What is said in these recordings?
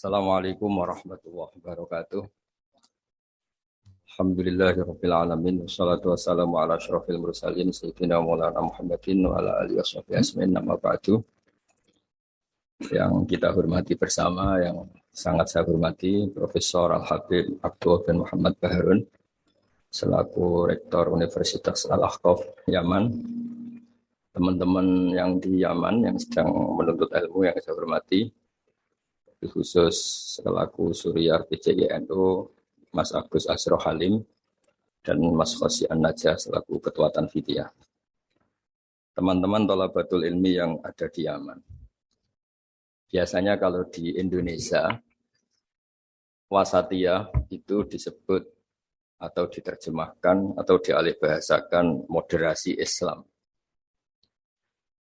Assalamualaikum warahmatullahi wabarakatuh. Alhamdulillahirabbil alamin wassalatu wassalamu ala asyrofil mursalin sayyidina Maulana Muhammadin wa ala alihi washabihi ajmain. Nama ba'du. Yang kita hormati bersama, yang sangat saya hormati Profesor Al-Habib Abdul bin Muhammad Baharun selaku Rektor Universitas Al-Ahqaf Yaman. Teman-teman yang di Yaman yang sedang menuntut ilmu yang saya hormati, khusus selaku Suriah PCGNU Mas Agus Asro Halim dan Mas Khosi An-Najah selaku Ketua Tanfidiyah. Teman-teman thalabatul ilmi yang ada di Yaman. Biasanya kalau di Indonesia wasatiyah itu disebut atau diterjemahkan atau dialihbahasakan moderasi Islam.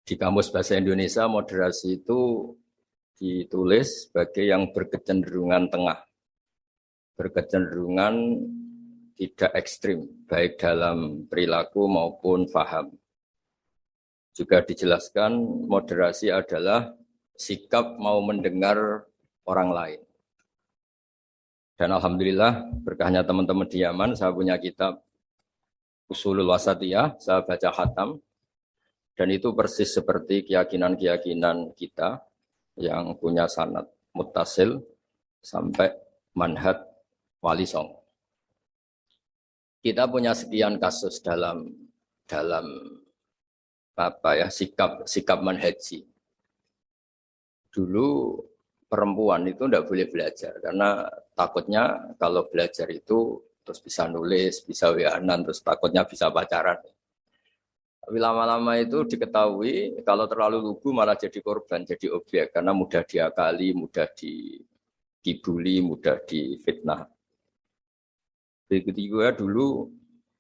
Di kamus bahasa Indonesia moderasi itu ditulis sebagai yang berkecenderungan tengah, berkecenderungan tidak ekstrim, baik dalam perilaku maupun faham. Juga dijelaskan moderasi adalah sikap mau mendengar orang lain. Dan alhamdulillah berkahnya teman-teman di Yaman, saya punya kitab Ushulul Wasatiyah, saya baca khatam, dan itu persis seperti keyakinan-keyakinan kita yang punya sanad muttasil sampai manhaj wali songo. Kita punya sekian kasus dalam sikap manhaji. Dulu perempuan itu tidak boleh belajar karena takutnya kalau belajar itu terus bisa nulis, bisa wihanan, terus takutnya bisa pacaran. Tapi lama-lama itu diketahui kalau terlalu lugu malah jadi korban, jadi objek karena mudah diakali, mudah dibully, mudah difitnah. Begitu juga dulu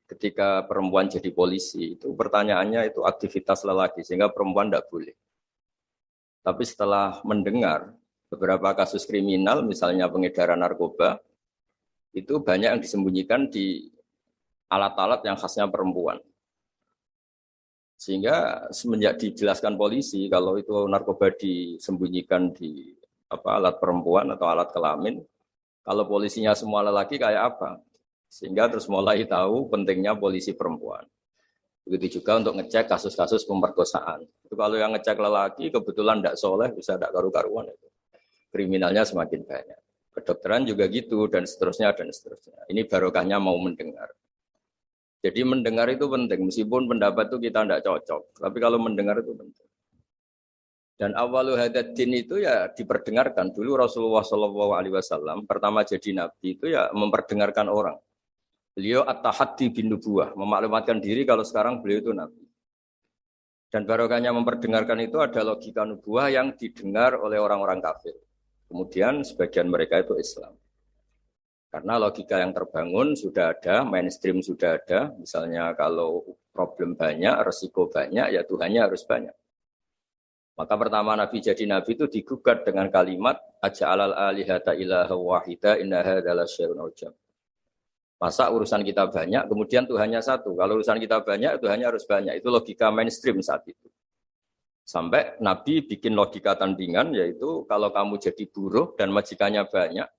ketika perempuan jadi polisi itu pertanyaannya itu aktivitas lelaki sehingga perempuan tidak boleh. Tapi setelah mendengar beberapa kasus kriminal misalnya pengedaran narkoba itu banyak yang disembunyikan di alat-alat yang khasnya perempuan. Sehingga semenjak dijelaskan polisi kalau itu narkoba disembunyikan di alat perempuan atau alat kelamin, kalau polisinya semua lelaki kayak apa? Sehingga terus mulai tahu pentingnya polisi perempuan. Begitu juga untuk ngecek kasus-kasus pemerkosaan. Itu kalau yang ngecek lelaki kebetulan tidak soleh bisa tidak karu-karuan itu. Kriminalnya semakin banyak. Kedokteran juga gitu dan seterusnya dan seterusnya. Ini barokahnya mau mendengar. Jadi mendengar itu penting, meskipun pendapat itu kita tidak cocok. Tapi kalau mendengar itu penting. Dan awalu hadad din itu ya diperdengarkan. Dulu Rasulullah SAW pertama jadi nabi itu ya memperdengarkan orang. Beliau at-tahaddi bin nubuwah, memaklumatkan diri kalau sekarang beliau itu nabi. Dan barokahnya memperdengarkan itu ada logika nubuwah yang didengar oleh orang-orang kafir. Kemudian sebagian mereka itu Islam. Karena logika yang terbangun sudah ada, mainstream sudah ada. Misalnya kalau problem banyak, resiko banyak, ya Tuhannya harus banyak. Maka pertama Nabi jadi Nabi itu digugat dengan kalimat aja'alal alihata ilaha wahida inna hadzal syai'un ujab. Masa urusan kita banyak, kemudian Tuhannya satu. Kalau urusan kita banyak, Tuhannya harus banyak. Itu logika mainstream saat itu. Sampai Nabi bikin logika tandingan, yaitu kalau kamu jadi buruh dan majikannya banyak,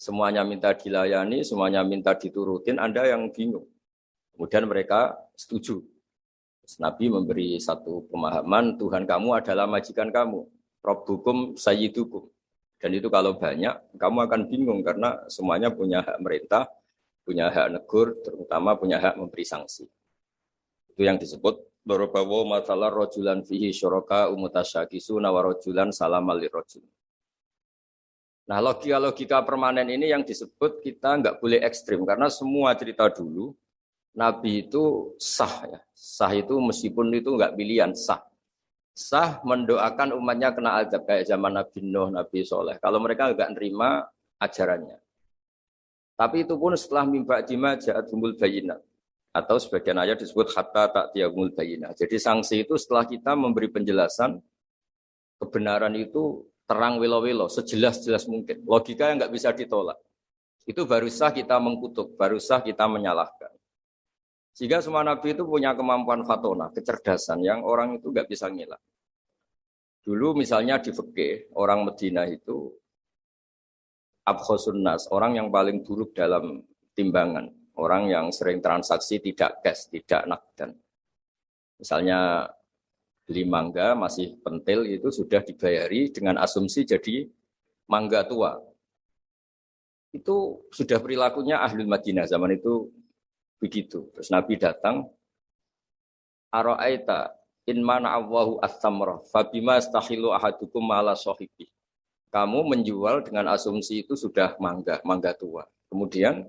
semuanya minta dilayani, semuanya minta diturutin, Anda yang bingung. Kemudian mereka setuju. Nabi memberi satu pemahaman, Tuhan kamu adalah majikan kamu. Rabbukum sayyidukum. Dan itu kalau banyak, kamu akan bingung karena semuanya punya hak merintah, punya hak negur, terutama punya hak memberi sanksi. Itu yang disebut Dorobawo masalah rojulan fihi syuraka umutasyakisuna wa rojulan salamal lirojul. Nah logika-logika permanen ini yang disebut kita nggak boleh ekstrim karena semua cerita dulu Nabi itu sah ya. Sah itu meskipun itu nggak pilihan sah. Sah mendoakan umatnya kena azab kayak zaman Nabi Nuh, Nabi Soleh. Kalau mereka nggak nerima ajarannya. Tapi itu pun setelah mimba jima ja'atumul bayinat. Atau sebagian ayat disebut hatta ta'tiyahumul bayinat. Jadi sanksi itu setelah kita memberi penjelasan kebenaran itu terang wilo-wilo, sejelas-jelas mungkin. Logika yang nggak bisa ditolak. Itu baru sah kita mengkutuk, baru sah kita menyalahkan. Sehingga semua nabi itu punya kemampuan fatona, kecerdasan yang orang itu nggak bisa ngilang. Dulu misalnya di fikih, orang Medina itu abkhosun nas, orang yang paling buruk dalam timbangan, orang yang sering transaksi tidak cash, tidak nakdan. Misalnya beli mangga masih pentil itu sudah dibayari dengan asumsi jadi mangga tua. Itu sudah perilakunya ahlul Madinah zaman itu begitu. Terus Nabi datang, Ara'aita in mana Allahu as-samra fabima astahilu ahadukum ala sahibi. Kamu menjual dengan asumsi itu sudah mangga tua. Kemudian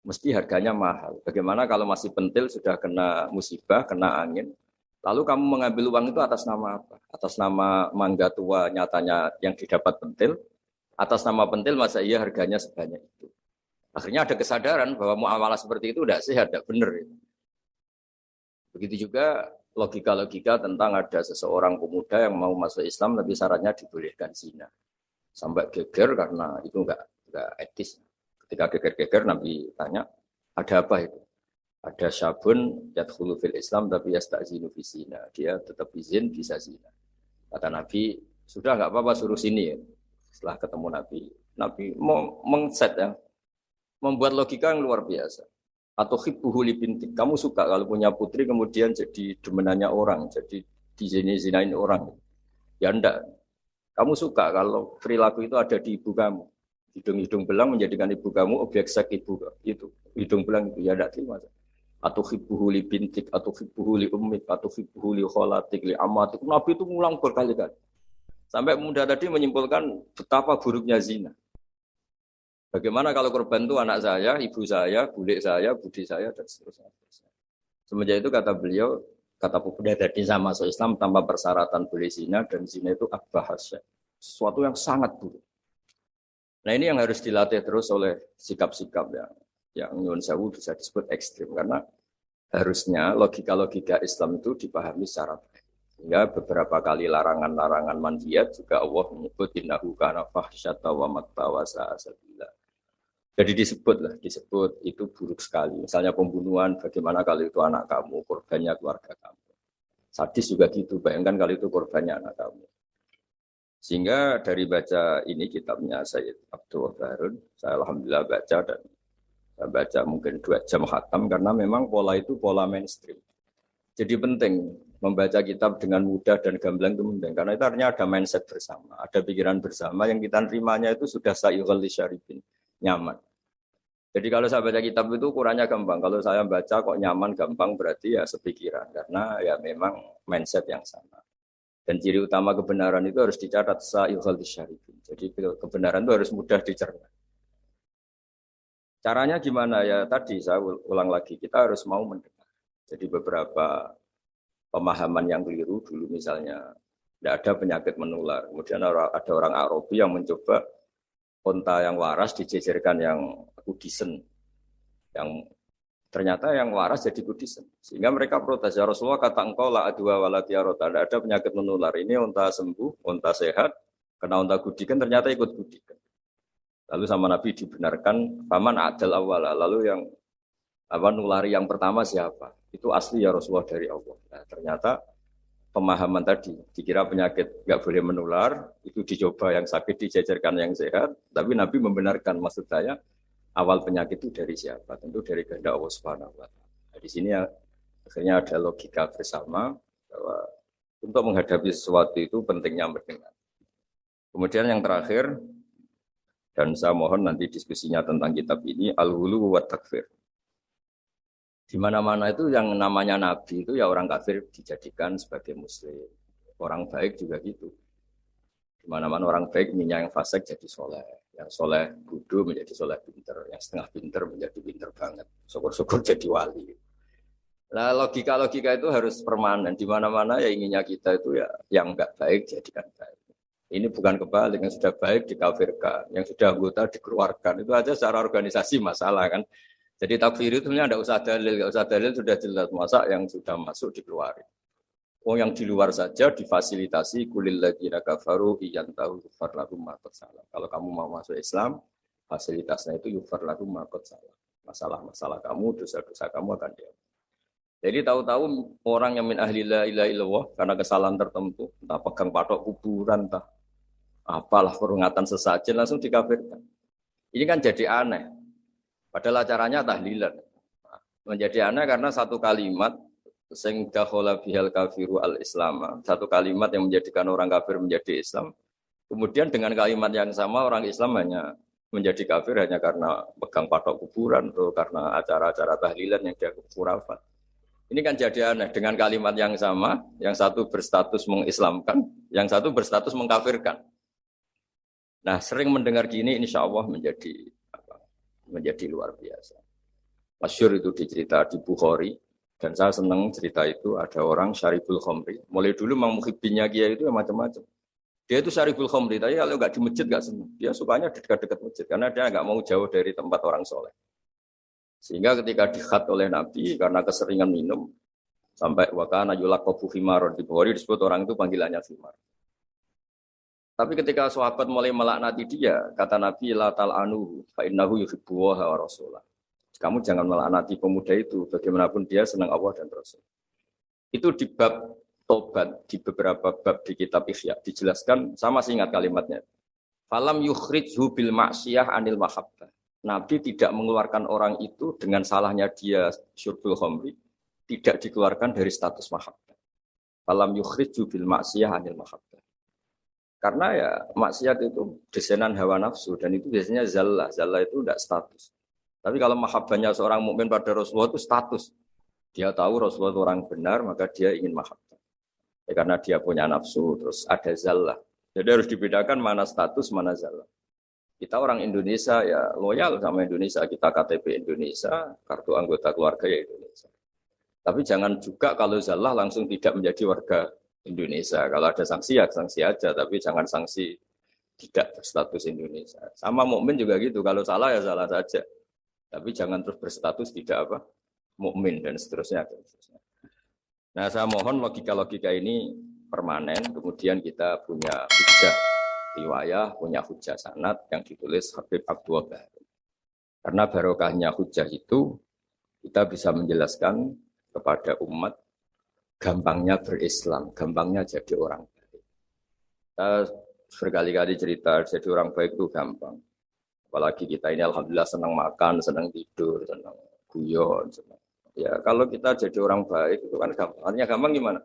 mesti harganya mahal. Bagaimana kalau masih pentil sudah kena musibah, kena angin. Lalu kamu mengambil uang itu atas nama apa? Atas nama mangga tua nyatanya yang didapat pentil. Atas nama pentil masa iya harganya sebanyak itu. Akhirnya ada kesadaran bahwa muamalah seperti itu tidak sehat, tidak benar. Begitu juga logika-logika tentang ada seseorang pemuda yang mau masuk Islam tapi syaratnya dibolehkan zina. Sampai geger karena itu enggak etis. Ketika geger-geger Nabi tanya, ada apa itu? Ada syabun yadkhulu fil Islam tapi yasta'zinu fi zina. Dia tetap izin bisa zina. Kata Nabi, sudah enggak apa-apa suruh sini ya. Setelah ketemu Nabi mau mengset ya. Membuat logika yang luar biasa. Atau hibbuhu li bintik. Kamu suka kalau punya putri kemudian jadi demenannya orang, jadi dizinain orang. Ya enggak. Kamu suka kalau perilaku itu ada di ibu kamu. Hidung-hidung belang menjadikan ibu kamu objek seks ibu itu. Hidung belang itu ya enggak terima. Atau hibbuhu li bintik, atau hibbuhu li ummik, atau hibbuhu li kholatik, li amatik. Nabi itu ngulang berkali-kali. Sampai muda tadi menyimpulkan betapa buruknya zina. Bagaimana kalau korban itu anak saya, ibu saya, bule saya, budi saya, dan seterusnya. Semenjak itu kata beliau, kata pemuda tadi sama masuk Islam tanpa persyaratan boleh zina, dan zina itu abbahasya. Sesuatu yang sangat buruk. Nah ini yang harus dilatih terus oleh sikap-sikap yang nyuwun sewu bisa disebut ekstrim. Karena harusnya logika-logika Islam itu dipahami secara baik. Sehingga beberapa kali larangan-larangan manhiyat juga Allah menyebut innahu kana fahsyata wa makta wa sa'a sabila. Jadi disebut itu buruk sekali. Misalnya pembunuhan, bagaimana kalau itu anak kamu, korbannya keluarga kamu. Sadis juga gitu, bayangkan kalau itu korbannya anak kamu. Sehingga dari baca ini kitabnya Sayyid Abdul Harun, saya alhamdulillah baca dan saya baca mungkin 2 jam khatam karena memang pola itu pola mainstream. Jadi penting membaca kitab dengan mudah dan gamblang itu penting karena itu artinya ada mindset bersama, ada pikiran bersama yang kita terimanya itu sudah sayyughal lisyaribin, nyaman. Jadi kalau saya baca kitab itu ukurannya gampang. Kalau saya baca kok nyaman, gampang berarti ya sepikiran. Karena ya memang mindset yang sama. Dan ciri utama kebenaran itu harus dicatat sayyughal lisyaribin. Jadi kebenaran itu harus mudah dicerna. Caranya gimana ya? Tadi saya ulang lagi, kita harus mau mendengar. Jadi beberapa pemahaman yang keliru dulu misalnya tidak ada penyakit menular. Kemudian ada orang Arabi yang mencoba onta yang waras dijejerkan yang kudisen. Yang ternyata yang waras jadi kudisen. Sehingga mereka protes, ya Rasulullah kata engkau la adwa walatiyarota. Tidak ada penyakit menular. Ini onta sembuh, onta sehat. Kena onta kudikan ternyata ikut kudikan. Lalu sama Nabi dibenarkan, paman adal awala. Lalu yang nulari yang pertama siapa? Itu asli ya Rasulullah dari Allah. Nah, ternyata pemahaman tadi, dikira penyakit nggak boleh menular, itu dicoba yang sakit dijajarkan yang sehat, tapi Nabi membenarkan maksud saya awal penyakit itu dari siapa? Tentu dari kehendak Allah Subhanahu wa taala. Nah, di sini ya, akhirnya ada logika bersama bahwa untuk menghadapi sesuatu itu pentingnya mendengar. Kemudian yang terakhir, dan saya mohon nanti diskusinya tentang kitab ini, al-hulu wa takfir. Di mana-mana itu yang namanya nabi itu ya orang kafir dijadikan sebagai muslim. Orang baik juga gitu. Di mana-mana orang baik minyak yang fasik jadi soleh. Yang soleh bodoh menjadi soleh pinter. Yang setengah pinter menjadi pinter banget. Syukur-syukur jadi wali. Nah logika-logika itu harus permanen. Di mana-mana ya inginnya kita itu ya yang enggak baik jadikan baik. Ini bukan kebalik, yang sudah baik dikafirkan, yang sudah anggota dikeluarkan. Itu aja secara organisasi masalah kan. Jadi takfir itu sebenarnya tidak usah dalil sudah jelas. Masa yang sudah masuk dikeluarin. Yang di luar saja difasilitasi kulil ladzina kafaru iyantahu yufar lahum ma qad salam. Kalau kamu mau masuk Islam, fasilitasnya itu yufar lahum ma qad salam. Masalah-masalah kamu, dosa-dosa kamu akan diampuni. Jadi tahu-tahu orang yang min ahli la ilaha illallah karena kesalahan tertentu, entah pegang patok kuburan, entah apalah peringatan sesajen langsung dikafirkan. Ini kan jadi aneh. Padahal acaranya tahlilan. Menjadi aneh karena satu kalimat sing dakhala bihal kafiru al-islam. Satu kalimat yang menjadikan orang kafir menjadi Islam. Kemudian dengan kalimat yang sama orang Islam hanya menjadi kafir hanya karena pegang patok kuburan atau karena acara-acara tahlilan yang dia khurafat. Ini kan jadi aneh dengan kalimat yang sama, yang satu berstatus mengislamkan, yang satu berstatus mengkafirkan. Nah, sering mendengar gini insya Allah menjadi luar biasa. Masyhur itu dicerita di Bukhari dan saya senang cerita itu ada orang syaribul khamri. Mulai dulu Mang Muhibbinya Kiai itu macam-macam. Dia itu syaribul khamri, tapi kalau nggak di masjid nggak senang. Dia sukanya di dekat-dekat masjid karena dia nggak mau jauh dari tempat orang soleh. Sehingga ketika dikhat oleh Nabi karena keseringan minum sampai wakana yulaqabu himaron di Bukhari disebut orang itu panggilannya himar. Tapi ketika sahabat mulai melaknati dia, kata Nabi la tal'anu fa innahu yuhibbullaha wa rasulah. Kamu jangan melaknati pemuda itu, bagaimanapun dia senang Allah dan Rasul. Itu di bab tobat, di beberapa bab di kitab Ihya dijelaskan, sama masih ingat kalimatnya. Falam yukhrijhu bil ma'siyah anil mahabbah. Nabi tidak mengeluarkan orang itu dengan salahnya dia syurbul khamri, tidak dikeluarkan dari status mahabbah. Falam yukhrijhu bil ma'siyah anil mahabbah. Karena ya maksiat itu desainan hawa nafsu dan itu biasanya zallah. Zallah itu tidak status. Tapi kalau mahabbahnya seorang mukmin pada Rasulullah itu status. Dia tahu Rasulullah itu orang benar, maka dia ingin mahabbah. Ya, karena dia punya nafsu, terus ada zallah. Jadi harus dibedakan mana status, mana zallah. Kita orang Indonesia ya loyal sama Indonesia. Kita KTP Indonesia, kartu anggota keluarga ya Indonesia. Tapi jangan juga kalau zallah langsung tidak menjadi warga Indonesia. Kalau ada sanksi ya sanksi aja, tapi jangan sanksi tidak berstatus Indonesia. Sama mukmin juga gitu. Kalau salah ya salah saja. Tapi jangan terus berstatus tidak mukmin dan seterusnya. Nah, saya mohon logika-logika ini permanen. Kemudian kita punya hujah riwayah, punya hujah sanad yang ditulis Habib Abdul Bahri. Karena barokahnya hujah itu kita bisa menjelaskan kepada umat gampangnya berislam, gampangnya jadi orang baik. Kita berkali-kali cerita jadi orang baik itu gampang. Apalagi kita ini alhamdulillah senang makan, senang tidur, senang guyon. Ya kalau kita jadi orang baik itu kan gampang. Artinya gampang gimana?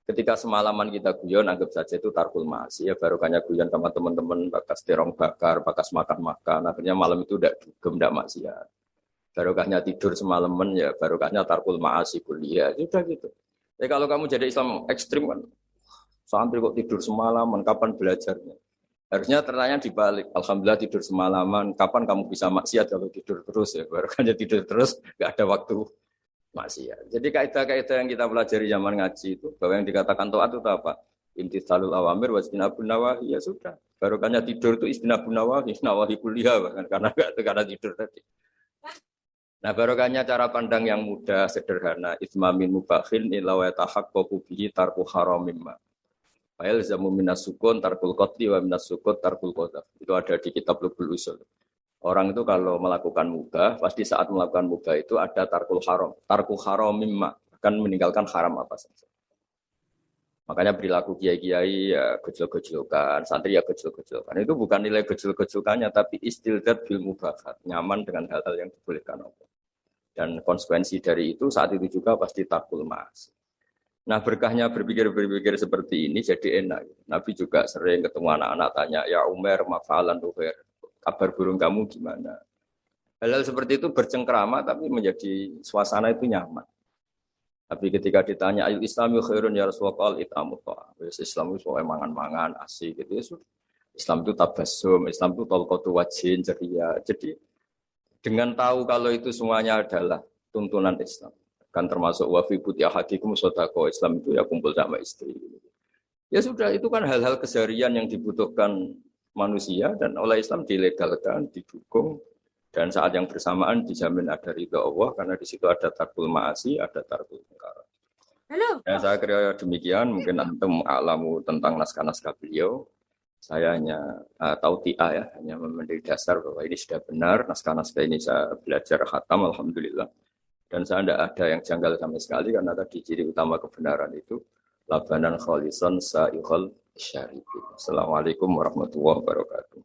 Ketika semalaman kita guyon, anggap saja itu tarkul ma'asi. Ya barokahnya guyon sama teman-teman, bakas terong bakar, bakas makan-makan. Akhirnya malam itu tidak dugem, tidak maksiat. Barokahnya tidur semalaman, ya barokahnya tarkul ma'asi kuliah. Sudah gitu. Ya kalau kamu jadi Islam ekstrim kan, santri kok tidur semalaman, kapan belajarnya? Harusnya tertanya dibalik. Alhamdulillah tidur semalaman. Kapan kamu bisa maksiat kalau tidur terus ya? Baru kan tidur terus, nggak ada waktu maksiat. Jadi kaidah-kaidah yang kita pelajari zaman ngaji itu, bahwa yang dikatakan taat itu apa? Imtitsalul awamir wa ijtinabun nawahi, ya sudah. Barokahnya tidur itu ijtinabun nawahi, nawahi kuliah bahkan karena tidur tadi. Nah barokahnya cara pandang yang mudah, sederhana. Itsmamin mubakhin illa wa yatahaqqaqu bihi tarku haramimma. Fa'il zamu minas sukun tarkul qatli wa minas sukut tarkul qadaf. Itu ada di kitab Lubul Usul. Orang itu kalau melakukan mubah, pasti saat melakukan mubah itu ada tarkul haram. Tarkul haram mimma, akan meninggalkan haram apa saja. Makanya perilaku kiai-kiai ya gejol-gejolkan, santri ya gejol-gejolkan. Itu bukan nilai gejol-gejolkannya, tapi istildat bil mubahat, nyaman dengan hal-hal yang dibolehkan Allah. Dan konsekuensi dari itu saat itu juga pasti tarkul ma'asi. Nah berkahnya berpikir seperti ini jadi enak. Nabi juga sering ketemu anak-anak tanya, ya Umar, mafalan tuher, kabar burung kamu gimana? Hal-hal seperti itu bercengkrama tapi menjadi suasana itu nyaman. Tapi ketika ditanya, ayu islami khairun ya Rasulullah, itamu ta'am. Islam itu soal mangan-mangan, asik gitu ya sudah. Islam itu tabassum, Islam itu talqatu wajhin, ceria. Jadi dengan tahu kalau itu semuanya adalah tuntunan Islam. Kan termasuk wafi putih hatikum sodako Islam itu ya kumpul sama istri. Ya sudah itu kan hal-hal keseharian yang dibutuhkan manusia dan oleh Islam dilegalkan, didukung dan saat yang bersamaan dijamin ada ridha Allah karena di situ ada tarkul ma'asi, ada tarkul munkar. Halo. Ya, saya kira demikian mungkin antum alamu tentang naskah-naskah beliau. Saya hanya tahu ya, hanya memberi dasar bahwa ini sudah benar naskah-naskah ini saya belajar khatam alhamdulillah. Dan saya tidak ada yang janggal sama sekali karena tadi ciri utama kebenaran itu labanan khalisan sa'iqal syaribin. Assalamualaikum warahmatullahi wabarakatuh.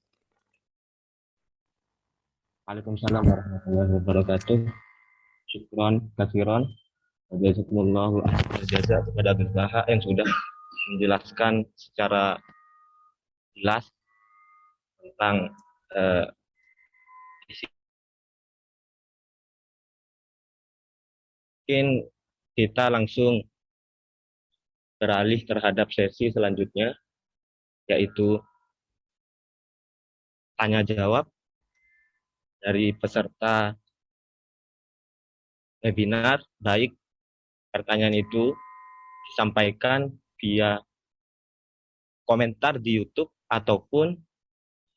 Waalaikumsalam warahmatullahi wabarakatuh. Syukron, kasiron. Jazakumullahu ahsanal jaza kepada Abdul Baha yang sudah menjelaskan secara jelas tentang isi. Mungkin kita langsung beralih terhadap sesi selanjutnya, yaitu tanya jawab dari peserta webinar, baik pertanyaan itu disampaikan via komentar di YouTube ataupun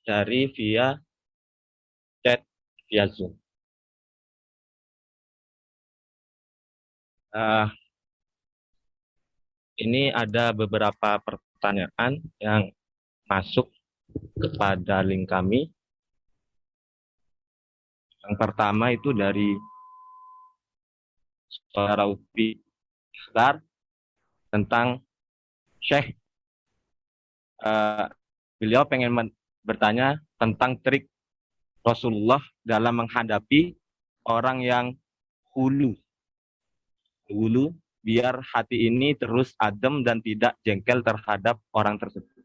dari via chat via Zoom. Ini ada beberapa pertanyaan yang masuk kepada link kami. Yang pertama itu dari saudara Upi Ikhtar tentang Syekh. Beliau pengen bertanya tentang trik Rasulullah dalam menghadapi orang yang hulu biar hati ini terus adem dan tidak jengkel terhadap orang tersebut.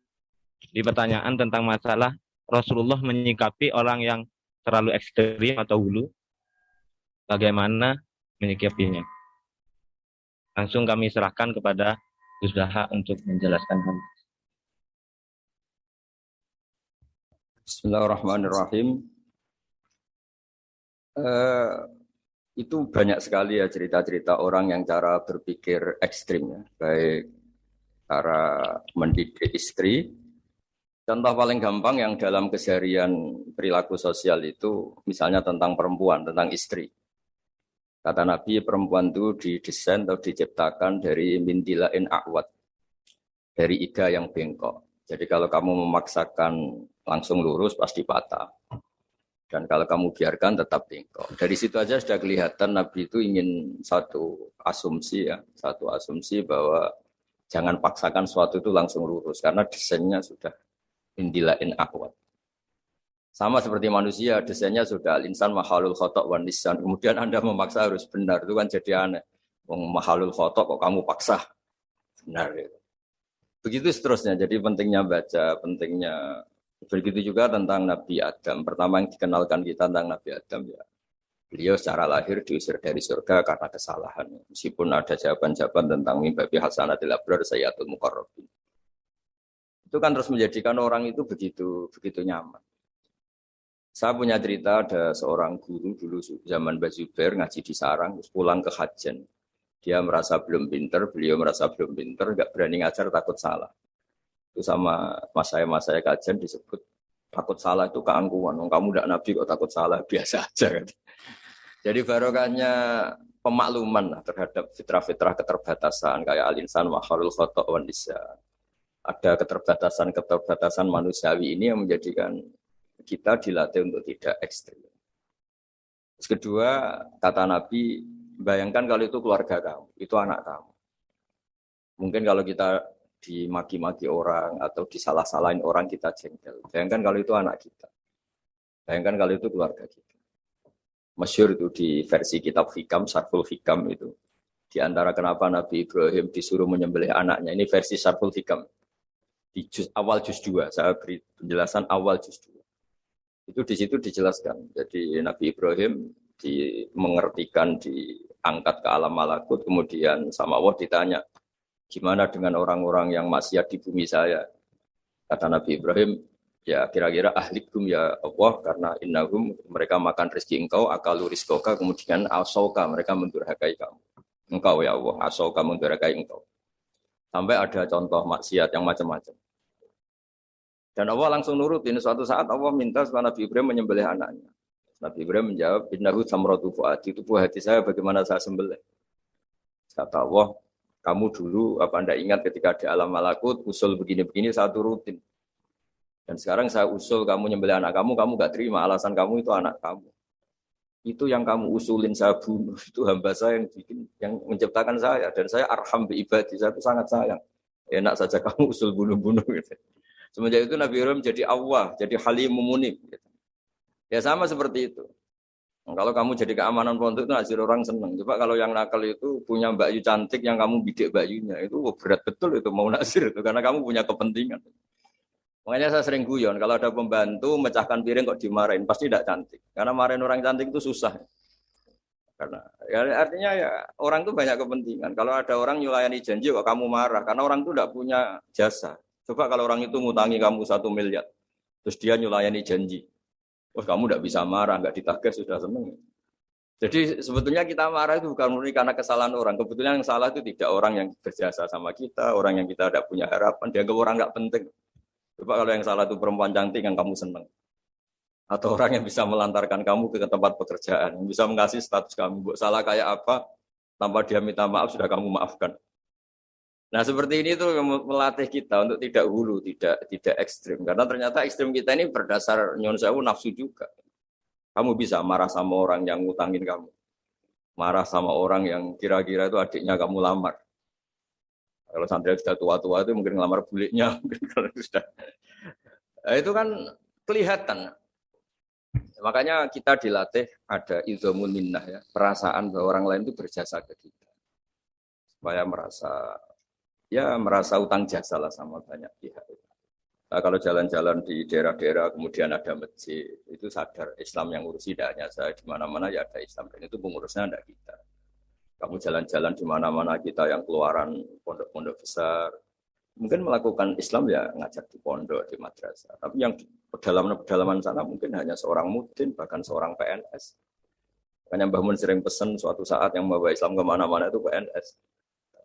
Di pertanyaan tentang masalah Rasulullah menyikapi orang yang terlalu ekstrim atau hulu, bagaimana menyikapinya? Langsung kami serahkan kepada Gus Daha untuk menjelaskan hal. Bismillahirrahmanirrahim. Itu banyak sekali ya cerita-cerita orang yang cara berpikir ekstrim ya, baik cara mendidik istri. Contoh paling gampang yang dalam keseharian perilaku sosial itu misalnya tentang perempuan, tentang istri. Kata Nabi, perempuan itu didesain atau diciptakan dari mindilain a'wad, dari iga yang bengkok. Jadi kalau kamu memaksakan langsung lurus pasti patah. Dan kalau kamu biarkan tetap bengkok. Dari situ aja sudah kelihatan Nabi itu ingin satu asumsi bahwa jangan paksakan suatu itu langsung lurus karena desainnya sudah indilain akwat. Sama seperti manusia, desainnya sudah insan mahalul khotok wan nisan. Kemudian Anda memaksa harus benar, itu kan jadi aneh. Wong mahalul khotok kok kamu paksa benar gitu. Begitu seterusnya. Jadi pentingnya baca, pentingnya begitu juga tentang Nabi Adam. Pertama yang dikenalkan kita tentang Nabi Adam ya, beliau secara lahir diusir dari surga karena kesalahan. Meskipun ada jawaban-jawaban tentang mimbabi hasanatil abrar sayyatul muqarrabin. Itu kan terus menjadikan orang itu begitu nyaman. Saya punya cerita ada seorang guru dulu zaman Mbah Zubair ngaji di sarang, terus pulang ke Hajen. Dia merasa belum pinter, beliau merasa belum pinter, nggak berani ngajar takut salah. Itu sama mas saya kajian disebut takut salah itu keangkuhan. Kamu tidak nabi kok takut salah, biasa aja kan. Jadi barokahnya pemakluman lah terhadap fitrah-fitrah keterbatasan kayak al-insan wa kharul khata' wan nisa. Ada keterbatasan manusiawi ini yang menjadikan kita dilatih untuk tidak ekstrim. Terus kedua, kata Nabi, bayangkan kalau itu keluarga kamu, itu anak kamu. Mungkin kalau kita dimaki-maki orang atau disalah-salahin orang kita jengkel. Bayangkan kalau itu anak kita. Bayangkan kalau itu keluarga kita. Masyhur itu di versi kitab Hikam, Sarful Hikam itu. Di antara kenapa Nabi Ibrahim disuruh menyembelih anaknya. Ini versi Sarful Hikam. Di awal juz 2, saya beri penjelasan awal juz 2. Itu di situ dijelaskan. Jadi Nabi Ibrahim mengertikan diangkat ke alam malakut, kemudian sama Allah ditanya, gimana dengan orang-orang yang maksiat di bumi saya? Kata Nabi Ibrahim, ya kira-kira ahlikum ya Allah, karena innahum mereka makan rezeki engkau, akalu rizqoka, kemudian asauka mereka mendurhakai kamu. Engkau ya Allah, asauka mendurhakai engkau. Sampai ada contoh maksiat yang macam-macam. Dan Allah langsung nurutin. Suatu saat Allah minta supaya Nabi Ibrahim menyembelih anaknya. Nabi Ibrahim menjawab, innahu samratu fuadi, itu buah hati saya bagaimana saya sembelih. Kata Allah, kamu dulu apa Anda ingat ketika di alam malakut usul begini-begini saya turutin. Dan sekarang saya usul kamu nyembelih anak kamu gak terima, alasan kamu itu anak kamu. Itu yang kamu usulin saya bunuh, itu hamba saya yang menciptakan saya. Dan saya arham bi ibadi, saya itu sangat sayang. Enak saja kamu usul bunuh-bunuh gitu. Semenjak itu Nabi Ibrahim jadi awwah, jadi halimum munib. Gitu. Ya sama seperti itu. Kalau kamu jadi keamanan pondok itu hasil orang seneng. Coba kalau yang nakal itu punya Mbak Yu cantik yang kamu bidik Mbak Yunya, itu berat betul itu mau nasir itu karena kamu punya kepentingan. Makanya saya sering guyon kalau ada pembantu mecahkan piring kok dimarahin pasti tidak cantik. Karena marahin orang cantik itu susah. Karena ya artinya ya orang itu banyak kepentingan. Kalau ada orang nyulayani janji kok kamu marah karena orang itu tidak punya jasa. Coba kalau orang itu ngutangi kamu 1 miliar, terus dia nyulayani janji, terus kamu tidak bisa marah, nggak ditagih sudah seneng. Jadi sebetulnya kita marah itu bukan murni karena kesalahan orang. Kebetulan yang salah itu tidak orang yang berjasa sama kita, orang yang kita tidak punya harapan, dianggap orang nggak penting. Coba kalau yang salah itu perempuan cantik yang kamu seneng. Atau orang yang bisa melantarkan kamu ke tempat pekerjaan, yang bisa mengasih status kamu. Buat salah kayak apa, tanpa dia minta maaf sudah kamu maafkan. Nah seperti ini tuh melatih kita untuk tidak hulu, tidak ekstrim. Karena ternyata ekstrim kita ini berdasar nyon sewu nafsu juga. Kamu bisa marah sama orang yang ngutangin kamu, marah sama orang yang kira-kira itu adiknya kamu lamar. Kalau santri sudah tua-tua itu mungkin ngelamar buliknya, mungkin kalau sudah. Nah, itu kan kelihatan. Makanya kita dilatih ada idzamun minnah ya, perasaan bahwa orang lain itu berjasa ke kita. Supaya merasa utang jasa lah sama banyak pihak. Nah, kalau jalan-jalan di daerah-daerah kemudian ada masjid, itu sadar Islam yang ngurusi tidak hanya saya, di mana-mana ya ada Islam dan itu pengurusnya ada kita. Kamu jalan-jalan di mana-mana kita yang keluaran pondok-pondok besar, mungkin melakukan Islam ya ngajak di pondok, di madrasah. Tapi yang di pedalaman sana mungkin hanya seorang mudin, bahkan seorang PNS. Makanya Mbah Mun sering pesan suatu saat yang membawa Islam kemana-mana itu PNS.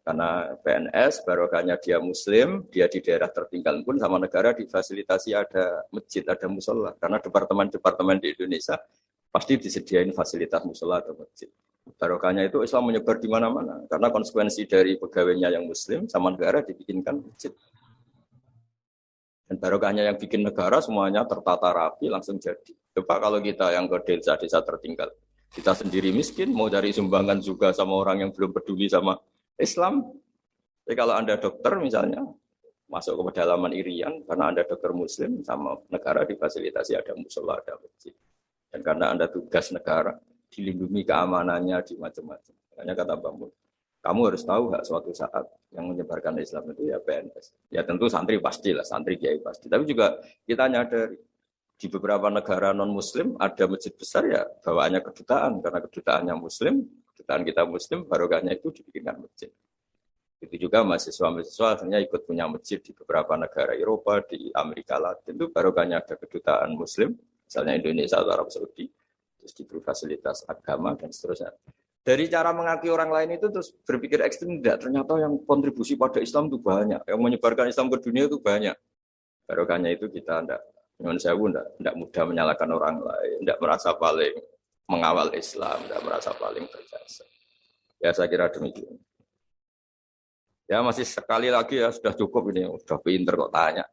Karena PNS, barokahnya dia Muslim, dia di daerah tertinggal pun sama negara difasilitasi ada masjid, ada musola. Karena departemen-departemen di Indonesia pasti disediain fasilitas musola atau masjid. Barokahnya itu Islam menyebar di mana-mana. Karena konsekuensi dari pegawainya yang Muslim sama negara dibikinkan masjid. Dan barokahnya yang bikin negara semuanya tertata rapi langsung jadi. Coba kalau kita yang ke desa-desa tertinggal, kita sendiri miskin, mau cari sumbangan juga sama orang yang belum peduli sama Islam. Jadi kalau Anda dokter misalnya, masuk ke pedalaman Irian, karena Anda dokter Muslim, sama negara difasilitasi ada musola, ada masjid. Dan karena Anda tugas negara, dilindungi keamanannya di macam-macam. Makanya kata Mbak Mun, kamu harus tahu hak suatu saat yang menyebarkan Islam itu ya PNS. Ya tentu santri pastilah, santri kiai pasti. Tapi juga kita nyadari, di beberapa negara non-Muslim ada masjid besar ya bawaannya kedutaan. Karena kedutaannya Muslim, kedutaan kita Muslim, barokahnya itu dibikinkan masjid. Itu juga mahasiswa-mahasiswa akhirnya ikut punya masjid di beberapa negara Eropa, di Amerika Latin. Itu barokahnya ada kedutaan Muslim, misalnya Indonesia atau Arab Saudi, terus diberi fasilitas agama dan seterusnya. Dari cara mengakui orang lain itu terus berpikir ekstrim tidak. Ternyata yang kontribusi pada Islam itu banyak, yang menyebarkan Islam ke dunia itu banyak. Barokahnya itu kita tidak mudah menyalahkan orang lain, tidak merasa paling mengawal Islam, tidak merasa paling berjasa. Ya saya kira demikian. Ya masih sekali lagi ya sudah cukup ini, sudah pinter kok tanya.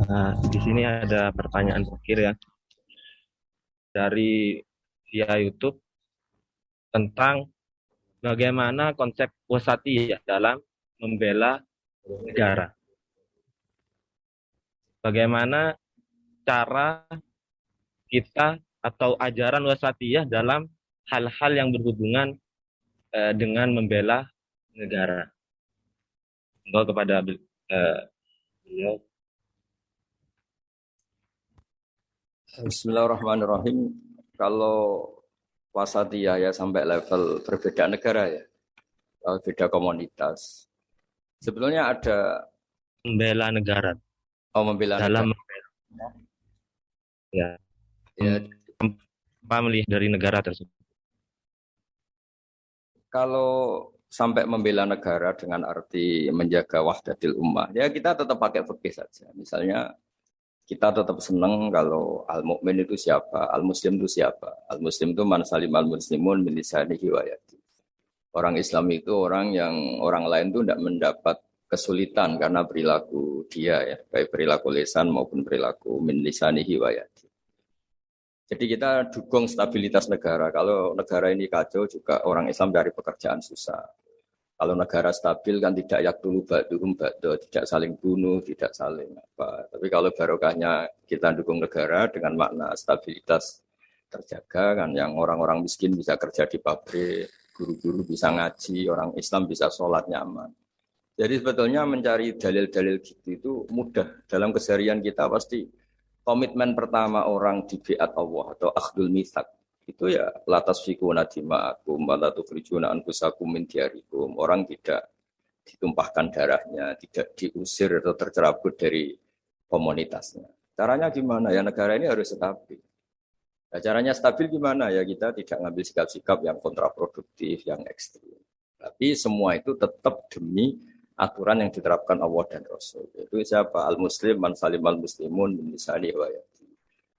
Nah, di sini ada pertanyaan terakhir ya dari via YouTube tentang bagaimana konsep wasatiyah dalam membela negara. Bagaimana cara kita atau ajaran wasatiyah dalam hal-hal yang berhubungan dengan membela negara. Monggo kepada beliau. Bismillahirrahmanirrahim. Kalau wasatiyah ya sampai level berbeda negara ya, beda komunitas. Sebetulnya ada membela negara. Membela dalam negara. Ya. Melihat dari negara tersebut. Kalau sampai membela negara dengan arti menjaga wahdatil ummah, ya kita tetap pakai fikih saja. Misalnya kita tetap senang kalau al-mu'min itu siapa, al-muslim itu siapa. Al-muslim itu man salim al-muslimun min lisanihi wa yadihi. Orang Islam itu orang yang orang lain itu tidak mendapat kesulitan karena perilaku dia ya, baik perilaku lisan maupun perilaku min lisanihi wa yadihi. Jadi kita dukung stabilitas negara. Kalau negara ini kacau juga orang Islam dari pekerjaan susah. Kalau negara stabil kan tidak yaktulu ba'duhum ba'da, tidak saling bunuh, tidak saling apa. Tapi kalau barokahnya kita dukung negara dengan makna stabilitas terjaga kan, yang orang-orang miskin bisa kerja di pabrik, guru-guru bisa ngaji, orang Islam bisa sholat nyaman. Jadi sebetulnya mencari dalil-dalil gitu itu mudah. Dalam keseharian kita pasti komitmen pertama orang di biat Allah atau akhdul mitsaq itu ya latas fikuna dima'akum wa la tukhrijuna anfusakum min diyarikum. Orang tidak ditumpahkan darahnya, tidak diusir atau tercerabut dari komunitasnya. Caranya gimana? Ya negara ini harus stabil. Nah, caranya stabil gimana? Ya kita tidak ngambil sikap-sikap yang kontraproduktif, yang ekstrim. Tapi semua itu tetap demi aturan yang diterapkan Allah dan Rasul. Itu siapa? Al-Muslim, man salimal muslimun min lisani wa yadi.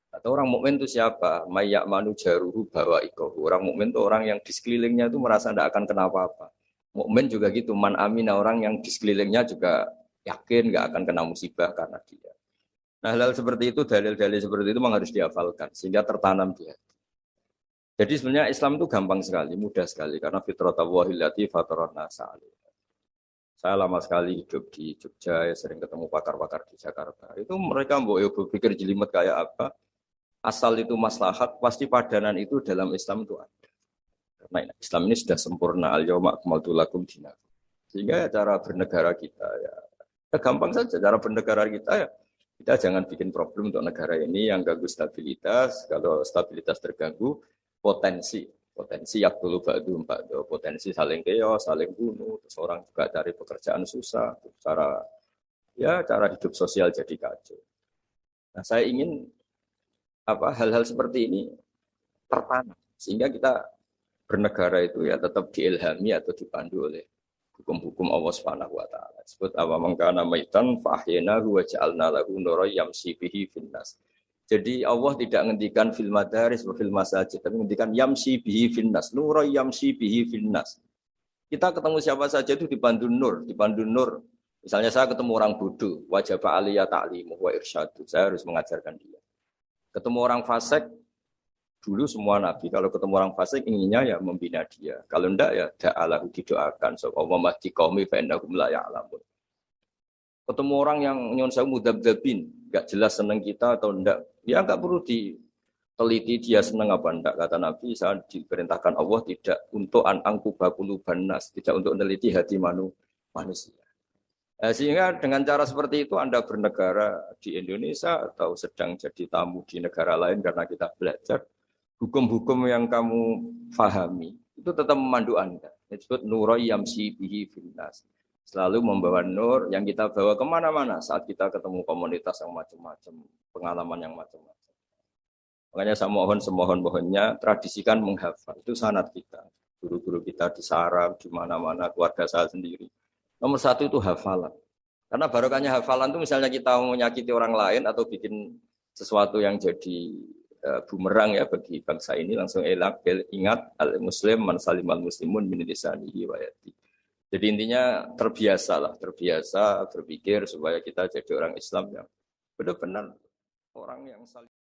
Atau orang mukmin itu siapa? Mayyak manu jaruhu bawa ikohu. Orang mukmin itu orang yang di sekelilingnya itu merasa tidak akan kenapa apa. Mukmin juga gitu. Man amina, orang yang di sekelilingnya juga yakin nggak akan kena musibah karena dia. Nah, hal-hal seperti itu, dalil-dalil seperti itu memang harus dihafalkan sehingga tertanam di hati. Jadi sebenarnya Islam itu gampang sekali, mudah sekali karena fitratallahi allati fataran nasa 'alaiha. Saya lama sekali hidup di Jogja, ya sering ketemu pakar-pakar di Jakarta. Itu mereka berpikir jelimet kayak apa? Asal itu maslahat, pasti padanan itu dalam Islam itu ada. Karena Islam ini sudah sempurna, al-yawma akmaltu lakum dinakum. Sehingga ya cara bernegara kita ya gampang saja cara bernegara kita ya. Kita jangan bikin problem untuk negara ini yang ganggu stabilitas. Kalau stabilitas terganggu, potensi yakdulu ba'du ba'du, potensi saling keos, saling bunuh, terus orang juga cari pekerjaan susah, cara hidup sosial jadi kacau. Nah, saya ingin hal-hal seperti ini tertanam sehingga kita bernegara itu ya tetap diilhami atau dipandu oleh hukum-hukum Allah Subhanahu wa taala. Sebut man kana maitan fa ahyaynahu wa ja'alna lahu nuran yamshi bihi finnas. Jadi Allah tidak ngendikan fil madaris wa fil masajid, tapi ngendikan yamshi bihi finnas, nuran yamshi bihi finnas. Kita ketemu siapa saja itu dipandu nur. Misalnya saya ketemu orang bodoh, wajib aliyah ta'limu wa irsyadu. Saya harus mengajarkan dia. Ketemu orang fasik, dulu semua nabi kalau ketemu orang fasik inginnya ya membina dia. Kalau enggak ya da'alahu didoakan. So Allah mahdi qaumi fa innahum la ya'lamun. Ketemu orang yang nyon sewu mudabdabin, enggak jelas senang kita atau enggak. Ya enggak perlu diteliti dia senang apa enggak. Kata Nabi, saya diperintahkan Allah tidak untuk an'angku bakuluban nas, tidak untuk meneliti hati manusia. Sehingga dengan cara seperti itu Anda bernegara di Indonesia atau sedang jadi tamu di negara lain karena kita belajar hukum-hukum yang kamu fahami itu tetap memandu Anda. Disebut nurai yamsi bihi finnas. Selalu membawa nur yang kita bawa kemana-mana saat kita ketemu komunitas yang macam-macam, pengalaman yang macam-macam. Makanya saya mohon semohon-mohonnya tradisikan menghafal. Itu sanad kita. Guru-guru kita di sarang, di mana-mana, keluarga saya sendiri. Nomor satu itu hafalan. Karena barokahnya hafalan itu misalnya kita mau menyakiti orang lain atau bikin sesuatu yang jadi bumerang ya bagi bangsa ini langsung ingat al-muslim man salimal muslimun min lisanihi wa yadihi. Jadi intinya terbiasa berpikir supaya kita jadi orang Islam yang benar-benar orang yang saling